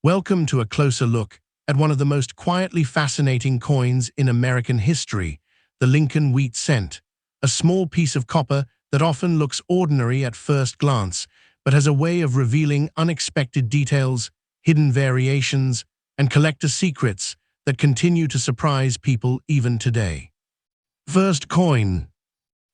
Welcome to a closer look at one of the most quietly fascinating coins in American history, the Lincoln wheat cent, a small piece of copper that often looks ordinary at first glance, but has a way of revealing unexpected details, hidden variations, and collector secrets that continue to surprise people even today. First coin.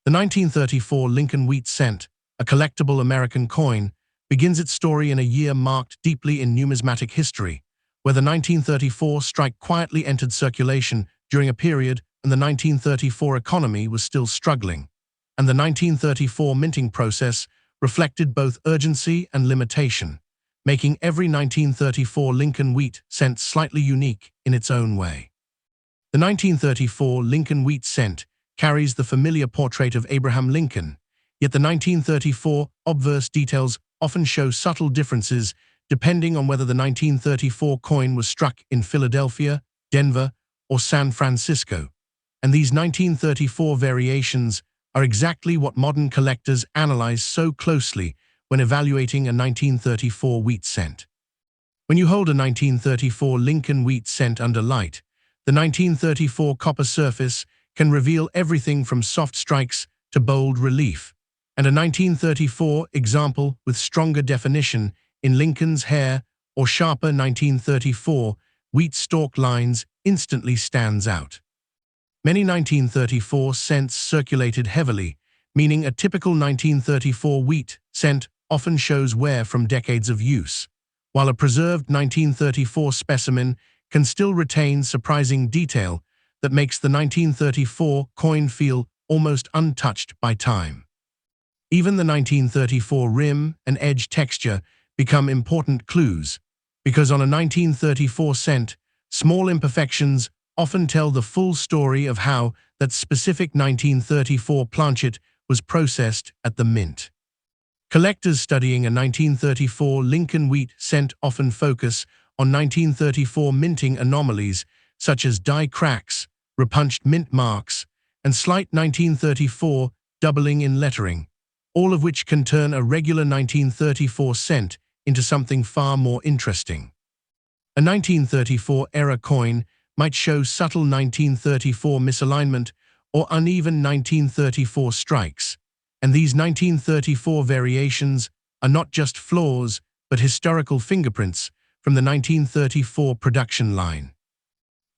The 1934 Lincoln wheat cent, a collectible American coin, begins its story in a year marked deeply in numismatic history, where the 1934 strike quietly entered circulation during a period when the 1934 economy was still struggling, and the 1934 minting process reflected both urgency and limitation, making every 1934 Lincoln wheat cent slightly unique in its own way. The 1934 Lincoln wheat cent carries the familiar portrait of Abraham Lincoln, yet the 1934 obverse details often show subtle differences depending on whether the 1934 coin was struck in Philadelphia, Denver, or San Francisco. And these 1934 variations are exactly what modern collectors analyze so closely when evaluating a 1934 wheat cent. When you hold a 1934 Lincoln wheat cent under light, the 1934 copper surface can reveal everything from soft strikes to bold relief, and a 1934 example with stronger definition in Lincoln's hair or sharper 1934 wheat stalk lines instantly stands out. Many 1934 cents circulated heavily, meaning a typical 1934 wheat cent often shows wear from decades of use, while a preserved 1934 specimen can still retain surprising detail that makes the 1934 coin feel almost untouched by time. Even the 1934 rim and edge texture become important clues, because on a 1934 cent, small imperfections often tell the full story of how that specific 1934 planchet was processed at the mint. Collectors studying a 1934 Lincoln wheat cent often focus on 1934 minting anomalies such as die cracks, repunched mint marks, and slight 1934 doubling in lettering, all of which can turn a regular 1934 cent into something far more interesting. A 1934-era coin might show subtle 1934 misalignment or uneven 1934 strikes, and these 1934 variations are not just flaws but historical fingerprints from the 1934 production line.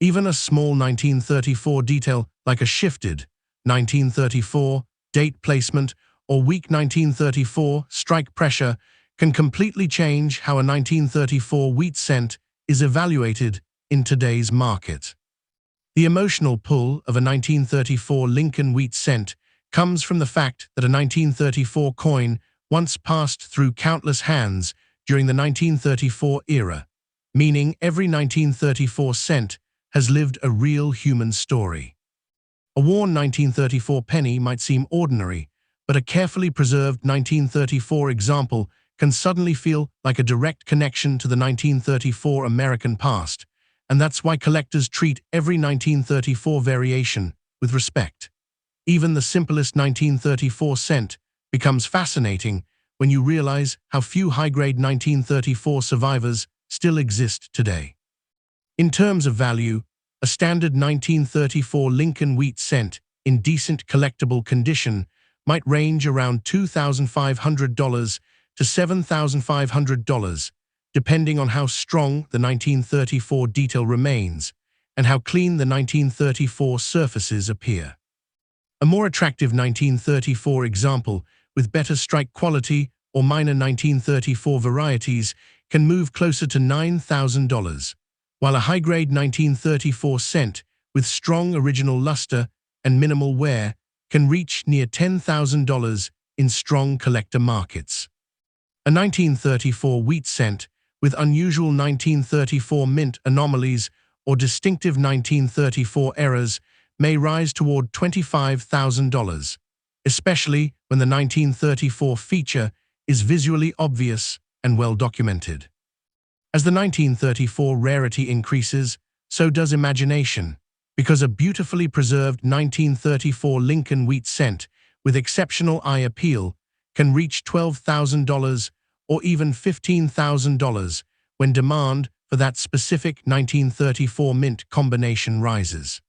Even a small 1934 detail like a shifted 1934 date placement or weak 1934 strike pressure can completely change how a 1934 wheat cent is evaluated in today's market. The emotional pull of a 1934 Lincoln wheat cent comes from the fact that a 1934 coin once passed through countless hands during the 1934 era, meaning every 1934 cent has lived a real human story. A worn 1934 penny might seem ordinary, but a carefully preserved 1934 example can suddenly feel like a direct connection to the 1934 American past, and that's why collectors treat every 1934 variation with respect. Even the simplest 1934 cent becomes fascinating when you realize how few high-grade 1934 survivors still exist today. In terms of value, a standard 1934 Lincoln wheat cent in decent collectible condition might range around $2,500 to $7,500, depending on how strong the 1934 detail remains and how clean the 1934 surfaces appear. A more attractive 1934 example with better strike quality or minor 1934 varieties can move closer to $9,000, while a high-grade 1934 cent with strong original luster and minimal wear can reach near $10,000 in strong collector markets. A 1934 wheat cent with unusual 1934 mint anomalies or distinctive 1934 errors may rise toward $25,000, especially when the 1934 feature is visually obvious and well documented. As the 1934 rarity increases, so does imagination, because a beautifully preserved 1934 Lincoln wheat cent with exceptional eye appeal can reach $12,000 or even $15,000 when demand for that specific 1934 mint combination rises.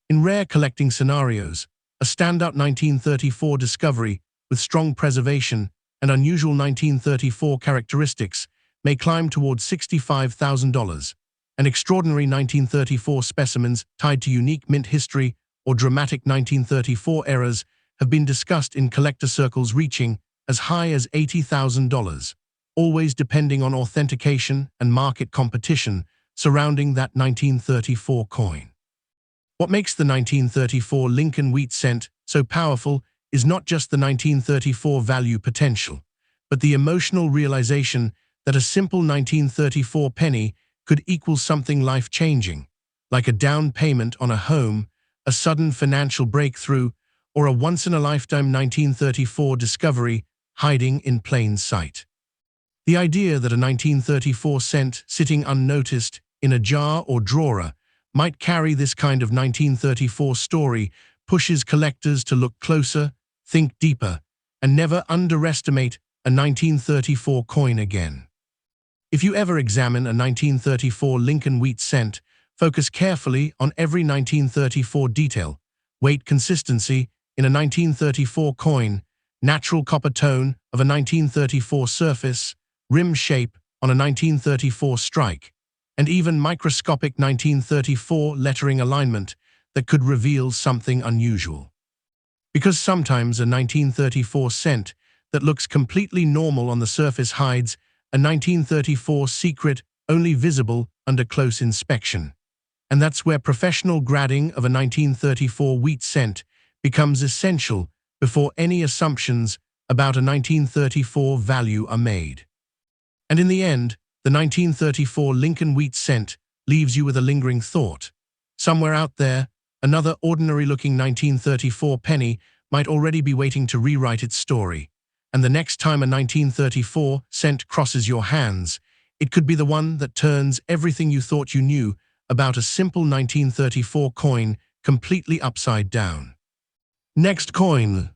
In rare collecting scenarios, a standout 1934 discovery with strong preservation and unusual 1934 characteristics may climb towards $65,000, and extraordinary 1934 specimens tied to unique mint history or dramatic 1934 eras have been discussed in collector circles reaching as high as $80,000, always depending on authentication and market competition surrounding that 1934 coin. What makes the 1934 Lincoln wheat cent so powerful is not just the 1934 value potential, but the emotional realization that a simple 1934 penny could equal something life-changing, like a down payment on a home, a sudden financial breakthrough, or a once-in-a-lifetime 1934 discovery hiding in plain sight. The idea that a 1934 cent sitting unnoticed in a jar or drawer might carry this kind of 1934 story pushes collectors to look closer, think deeper, and never underestimate a 1934 coin again. If you ever examine a 1934 Lincoln wheat cent, focus carefully on every 1934 detail: weight consistency in a 1934 coin, natural copper tone of a 1934 surface, rim shape on a 1934 strike, and even microscopic 1934 lettering alignment that could reveal something unusual. Because sometimes a 1934 cent that looks completely normal on the surface hides a 1934 secret only visible under close inspection. And that's where professional grading of a 1934 wheat cent becomes essential before any assumptions about a 1934 value are made. And in the end, the 1934 Lincoln wheat cent leaves you with a lingering thought. Somewhere out there, another ordinary-looking 1934 penny might already be waiting to rewrite its story. And the next time a 1934 cent crosses your hands, it could be the one that turns everything you thought you knew about a simple 1934 coin completely upside down. Next coin.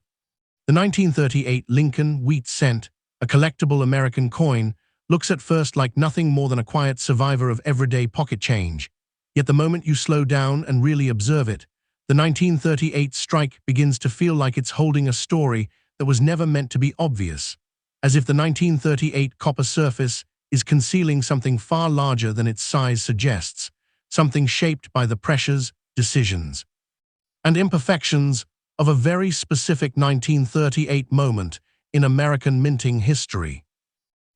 The 1938 Lincoln wheat cent, a collectible American coin, looks at first like nothing more than a quiet survivor of everyday pocket change. Yet the moment you slow down and really observe it, the 1938 strike begins to feel like it's holding a story that was never meant to be obvious, as if the 1938 copper surface is concealing something far larger than its size suggests, something shaped by the pressures, decisions, and imperfections of a very specific 1938 moment in American minting history.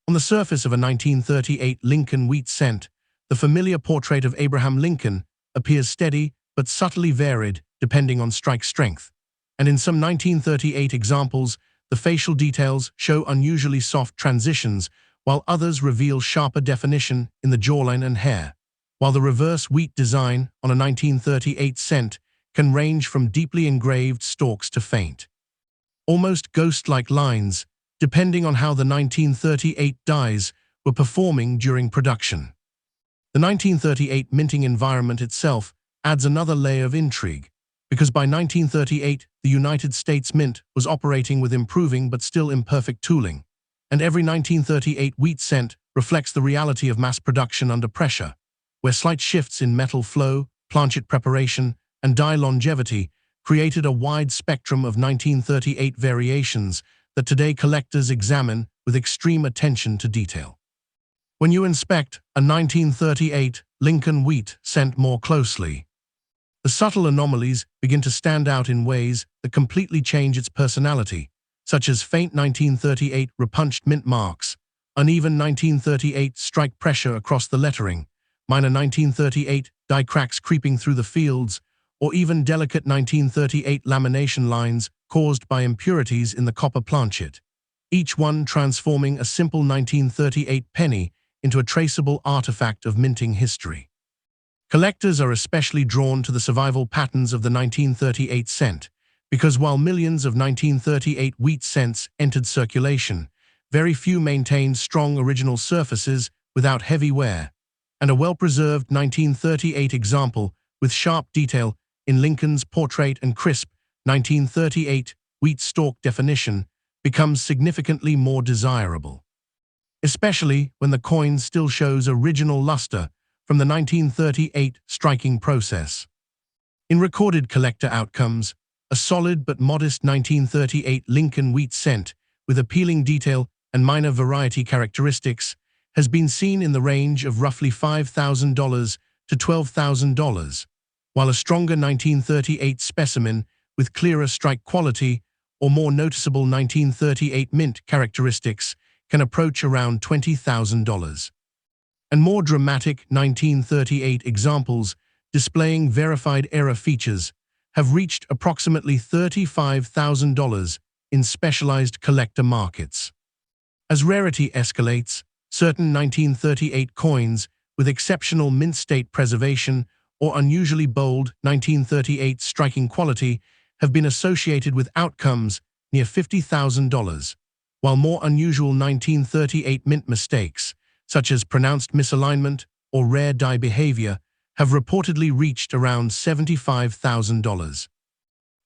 On the surface of a 1938 Lincoln wheat cent, the familiar portrait of Abraham Lincoln appears steady but subtly varied depending on strike strength. And in some 1938 examples, the facial details show unusually soft transitions, while others reveal sharper definition in the jawline and hair. While the reverse wheat design on a 1938 cent can range from deeply engraved stalks to faint, almost ghost-like lines, depending on how the 1938 dies were performing during production. The 1938 minting environment itself adds another layer of intrigue, because by 1938, the United States Mint was operating with improving but still imperfect tooling, and every 1938 wheat cent reflects the reality of mass production under pressure, where slight shifts in metal flow, planchet preparation, and die longevity created a wide spectrum of 1938 variations that today collectors examine with extreme attention to detail. When you inspect a 1938 Lincoln wheat cent more closely, the subtle anomalies begin to stand out in ways that completely change its personality, such as faint 1938 repunched mint marks, uneven 1938 strike pressure across the lettering, minor 1938 die cracks creeping through the fields, or even delicate 1938 lamination lines caused by impurities in the copper planchet, each one transforming a simple 1938 penny into a traceable artifact of minting history. Collectors are especially drawn to the survival patterns of the 1938 cent, because while millions of 1938 wheat cents entered circulation, very few maintained strong original surfaces without heavy wear, and a well-preserved 1938 example with sharp detail in Lincoln's portrait and crisp 1938 wheat stalk definition becomes significantly more desirable. especially when the coin still shows original luster from the 1938 striking process. In recorded collector outcomes, a solid but modest 1938 Lincoln wheat cent with appealing detail and minor variety characteristics has been seen in the range of roughly $5,000 to $12,000, while a stronger 1938 specimen with clearer strike quality or more noticeable 1938 mint characteristics can approach around $20,000. And more dramatic 1938 examples displaying verified error features have reached approximately $35,000 in specialized collector markets. As rarity escalates, certain 1938 coins with exceptional mint state preservation or unusually bold 1938 striking quality have been associated with outcomes near $50,000, while more unusual 1938 mint mistakes, such as pronounced misalignment or rare die behavior, have reportedly reached around $75,000.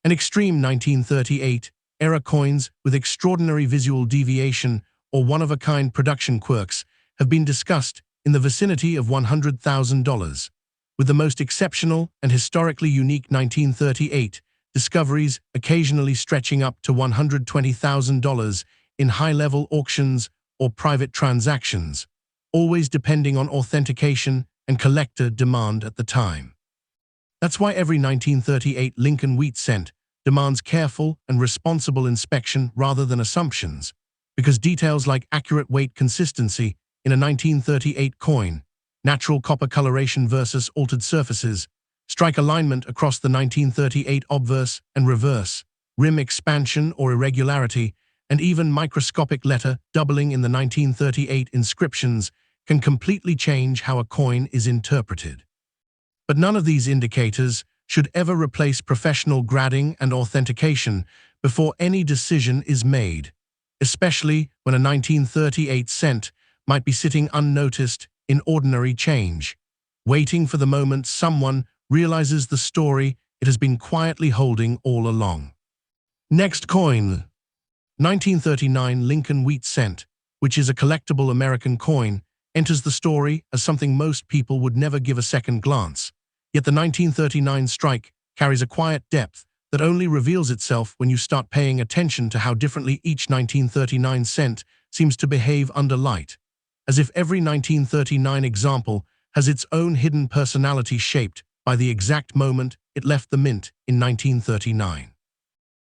And extreme 1938 error coins with extraordinary visual deviation or one-of-a-kind production quirks have been discussed in the vicinity of $100,000, with the most exceptional and historically unique 1938 discoveries occasionally stretching up to $120,000 in high-level auctions or private transactions, always depending on authentication and collector demand at the time. That's why every 1938 Lincoln wheat cent demands careful and responsible inspection rather than assumptions, because details like accurate weight consistency in a 1938 coin, natural copper coloration versus altered surfaces, strike alignment across the 1938 obverse and reverse, rim expansion or irregularity, and even microscopic letter doubling in the 1938 inscriptions can completely change how a coin is interpreted. But none of these indicators should ever replace professional grading and authentication before any decision is made, especially when a 1938 cent might be sitting unnoticed in ordinary change, waiting for the moment someone realizes the story it has been quietly holding all along. Next coin. 1939 Lincoln wheat cent, which is a collectible American coin, enters the story as something most people would never give a second glance. Yet the 1939 strike carries a quiet depth that only reveals itself when you start paying attention to how differently each 1939 cent seems to behave under light, as if every 1939 example has its own hidden personality shaped by the exact moment it left the mint in 1939.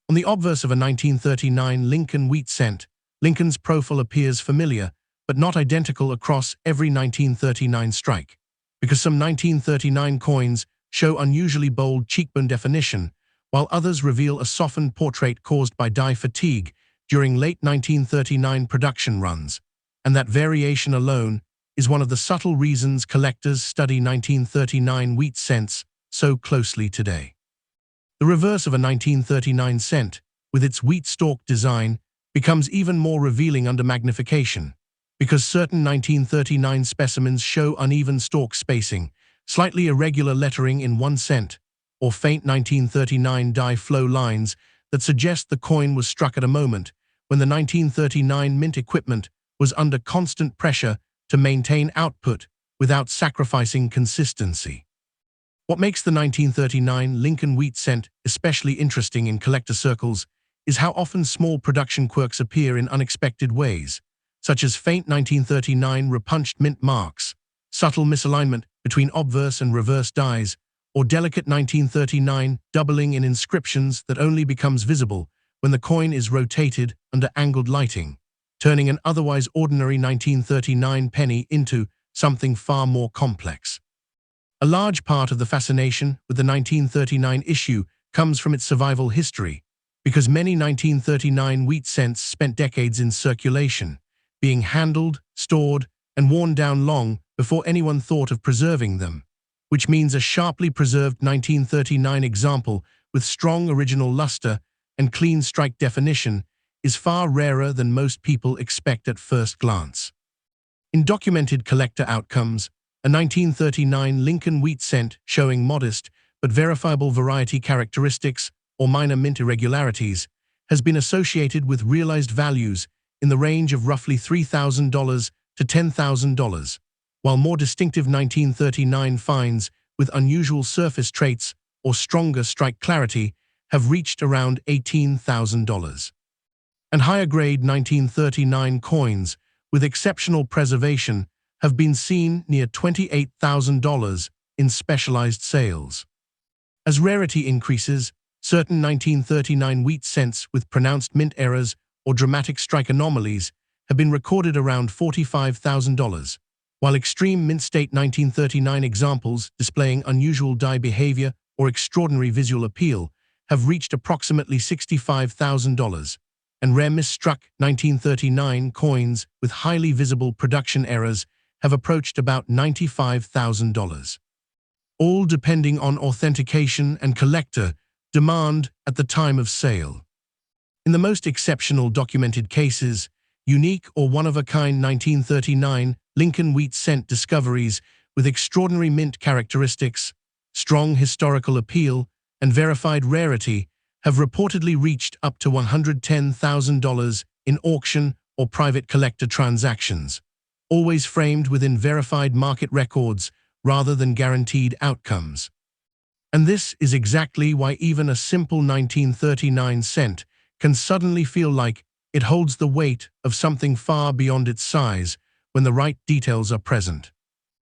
On the obverse of a 1939 Lincoln wheat cent, Lincoln's profile appears familiar, but not identical across every 1939 strike, because some 1939 coins show unusually bold cheekbone definition, while others reveal a softened portrait caused by die fatigue during late 1939 production runs, and that variation alone is one of the subtle reasons collectors study 1939 wheat cents so closely today. The reverse of a 1939 cent, with its wheat stalk design, becomes even more revealing under magnification, because certain 1939 specimens show uneven stalk spacing, slightly irregular lettering in 1 cent, or faint 1939 die flow lines that suggest the coin was struck at a moment when the 1939 mint equipment was under constant pressure to maintain output without sacrificing consistency. What makes the 1939 Lincoln wheat cent especially interesting in collector circles is how often small production quirks appear in unexpected ways, such as faint 1939 repunched mint marks, subtle misalignment between obverse and reverse dies, or delicate 1939 doubling in inscriptions that only becomes visible when the coin is rotated under angled lighting, turning an otherwise ordinary 1939 penny into something far more complex. A large part of the fascination with the 1939 issue comes from its survival history, because many 1939 wheat cents spent decades in circulation, being handled, stored, and worn down long before anyone thought of preserving them, which means a sharply preserved 1939 example with strong original luster and clean strike definition is far rarer than most people expect at first glance. In documented collector outcomes, a 1939 Lincoln wheat cent showing modest but verifiable variety characteristics or minor mint irregularities has been associated with realized values in the range of roughly $3,000 to $10,000, while more distinctive 1939 finds with unusual surface traits or stronger strike clarity have reached around $18,000. And higher-grade 1939 coins with exceptional preservation have been seen near $28,000 in specialized sales. As rarity increases, certain 1939 wheat cents with pronounced mint errors or dramatic strike anomalies have been recorded around $45,000, while extreme mint-state 1939 examples displaying unusual die behavior or extraordinary visual appeal have reached approximately $65,000, and rare misstruck 1939 coins with highly visible production errors have approached about $95,000. All depending on authentication and collector demand at the time of sale. In the most exceptional documented cases, unique or one-of-a-kind 1939 Lincoln wheat cent discoveries with extraordinary mint characteristics, strong historical appeal, and verified rarity have reportedly reached up to $110,000 in auction or private collector transactions, always framed within verified market records rather than guaranteed outcomes. And this is exactly why even a simple 1939 cent can suddenly feel like it holds the weight of something far beyond its size when the right details are present.